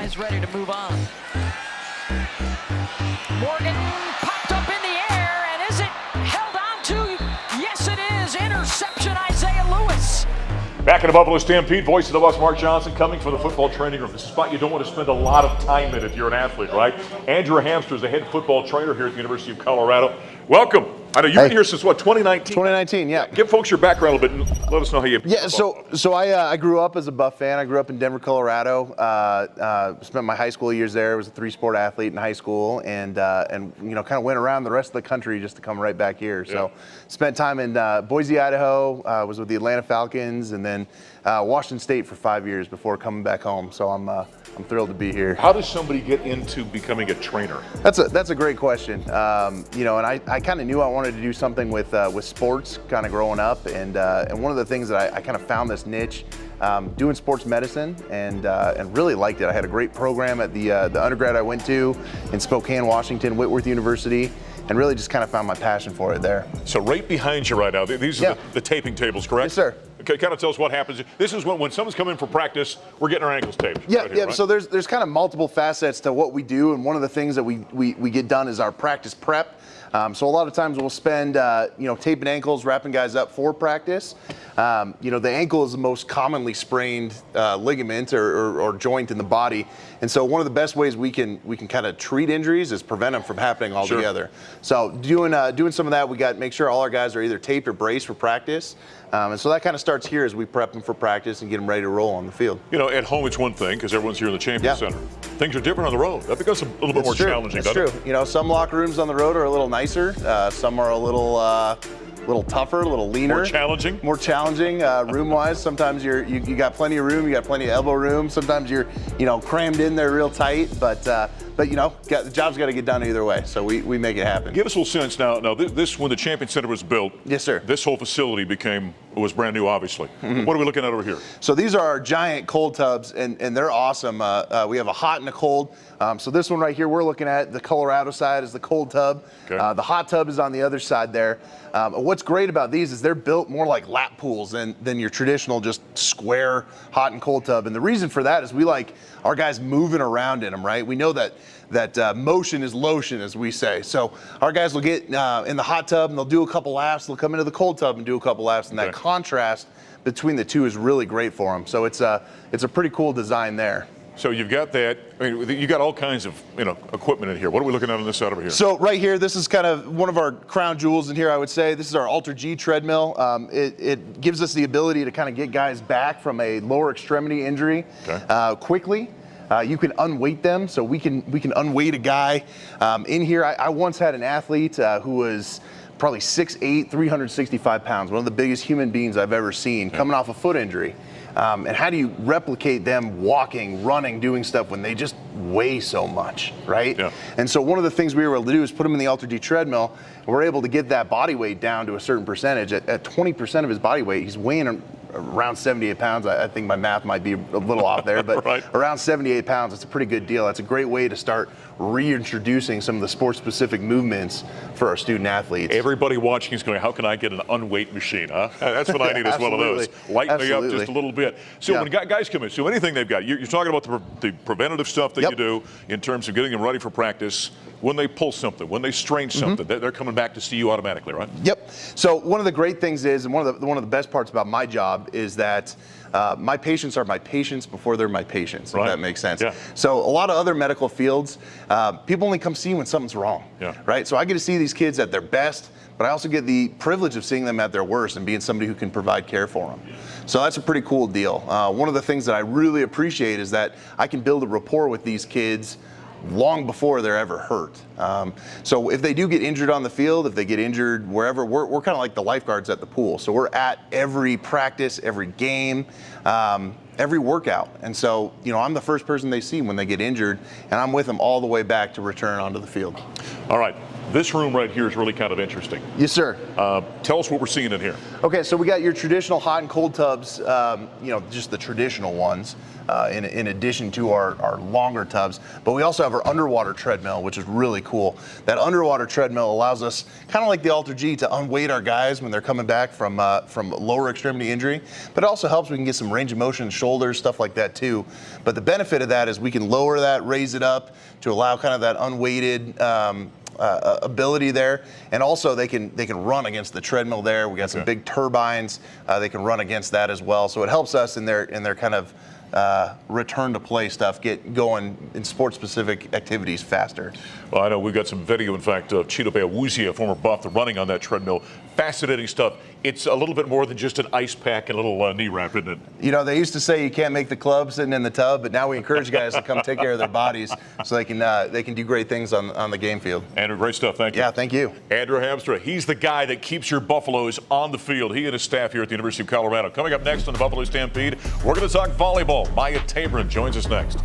guys ready to move on. Morgan popped up in the air, and is it held on to? Yes, it is. Interception, Isaiah Lewis. Back in the Buffalo Stampede, voice of the Buffs, Mark Johnson, coming from the football training room. This is a spot you don't want to spend a lot of time in if you're an athlete, right? Andrew Hamstra is the head football trainer here at the University of Colorado. Welcome. I know you've been here since, what, 2019? 2019, yeah. Give folks your background a little bit and let us know how you... Yeah, so I grew up as a Buff fan. I grew up in Denver, Colorado. Spent my high school years there. Was a three-sport athlete in high school, and you know, kind of went around the rest of the country just to come right back here. So spent time in Boise, Idaho. Was with the Atlanta Falcons, and then Washington State for 5 years before coming back home. So I'm thrilled to be here. How does somebody get into becoming a trainer? That's a great question. You know, and I kind of knew I wanted to do something with sports kind of growing up, and one of the things that I kind of found this niche doing sports medicine, and really liked it. I had a great program at the undergrad I went to in Spokane, Washington, Whitworth University, and really just kind of found my passion for it there. So right behind you right now, these are the taping tables, correct? Yes, sir. Okay, kind of tell us what happens. This is when someone's coming for practice, we're getting our ankles taped. Yeah, right here, right? So there's kind of multiple facets to what we do, and one of the things that we get done is our practice prep. So a lot of times we'll spend, you know, taping ankles, wrapping guys up for practice. You know, the ankle is the most commonly sprained ligament or joint in the body, and so one of the best ways we can kind of treat injuries is prevent them from happening altogether. So doing some of that, make sure all our guys are either taped or braced for practice, and so that kind of starts here as we prep them for practice and get them ready to roll on the field. You know, at home it's one thing because everyone's here in the Champions Center. Things are different on the road. That becomes a little bit more challenging. That's true. You know, some locker rooms on the road are a little nicer. Some are a little tougher, a little leaner. More challenging room-wise. Sometimes you got plenty of room, you got plenty of elbow room. Sometimes you're, you know, crammed in there real tight, but you know, the job's got to get done either way, so we make it happen. Give us a little sense now. This when the Champion Center was built. Yes, sir. This whole facility was brand new, obviously. Mm-hmm. What are we looking at over here? So these are our giant cold tubs, and they're awesome. We have a hot and a cold. So this one right here, we're looking at the Colorado side is the cold tub. Okay. The hot tub is on the other side there. What's great about these is they're built more like lap pools than your traditional just square hot and cold tub. And the reason for that is we like our guys moving around in them, right? We know that motion is lotion, as we say. So our guys will get in the hot tub and they'll do a couple laps. They'll come into the cold tub and do a couple laps, and that contrast between the two is really great for them. So it's a pretty cool design there. So you've got that. I mean, you got all kinds of, you know, equipment in here. What are we looking at on this side over here? So right here, this is kind of one of our crown jewels in here, I would say. This is our Ultra G treadmill. It gives us the ability to kind of get guys back from a lower extremity injury quickly. You can unweight them, so we can unweight a guy. In here, I once had an athlete who was probably 6'8", 365 pounds, one of the biggest human beings I've ever seen, coming off a foot injury. And how do you replicate them walking, running, doing stuff when they just weigh so much, right? Yeah. And so one of the things we were able to do is put him in the Ultra G treadmill, and we're able to get that body weight down to a certain percentage. At 20% of his body weight, he's weighing around 78 pounds. I think my math might be a little off there, but around 78 pounds, it's a pretty good deal. That's a great way to start reintroducing some of the sport-specific movements for our student athletes. Everybody watching is going, how can I get an unweight machine, huh? That's what I need is one of those. Lighten me up just a little bit. So when guys come in, so anything they've got, you're talking about the preventative stuff that you do in terms of getting them ready for practice. When they pull something, when they strain something, they're coming back to see you automatically, right? Yep. So one of the great things is, and one of the best parts about my job is that my patients are my patients before they're my patients, if that makes sense. Yeah. So a lot of other medical fields, people only come see when something's wrong, right? So I get to see these kids at their best, but I also get the privilege of seeing them at their worst and being somebody who can provide care for them. So that's a pretty cool deal. One of the things that I really appreciate is that I can build a rapport with these kids long before they're ever hurt. So if they do get injured on the field, if they get injured wherever, we're kind of like the lifeguards at the pool. So we're at every practice, every game, every workout. And so, you know, I'm the first person they see when they get injured, and I'm with them all the way back to return onto the field. All right. This room right here is really kind of interesting. Yes, sir. Tell us what we're seeing in here. Okay, so we got your traditional hot and cold tubs, just the traditional ones, in addition to our longer tubs. But we also have our underwater treadmill, which is really cool. That underwater treadmill allows us, kind of like the Alter G, to unweight our guys when they're coming back from lower extremity injury. But it also helps we can get some range of motion, shoulders, stuff like that too. But the benefit of that is we can lower that, raise it up to allow kind of that unweighted ability there, and also they can run against the treadmill there. We got some big turbines; they can run against that as well. So it helps us in their kind of return to play stuff, get going in sport specific activities faster. Well, I know we've got some video, in fact, of Cheeto Beawuzie, a former Buff, running on that treadmill. Fascinating stuff. It's a little bit more than just an ice pack and a little knee wrap, isn't it? You know, they used to say you can't make the club sitting in the tub, but now we encourage guys to come take care of their bodies so they can do great things on the game field. Andrew, great stuff. Thank you. Yeah, thank you. Andrew Hamstra, he's the guy that keeps your Buffaloes on the field. He and his staff here at the University of Colorado. Coming up next on the Buffalo Stampede, we're going to talk volleyball. Maya Tabron joins us next.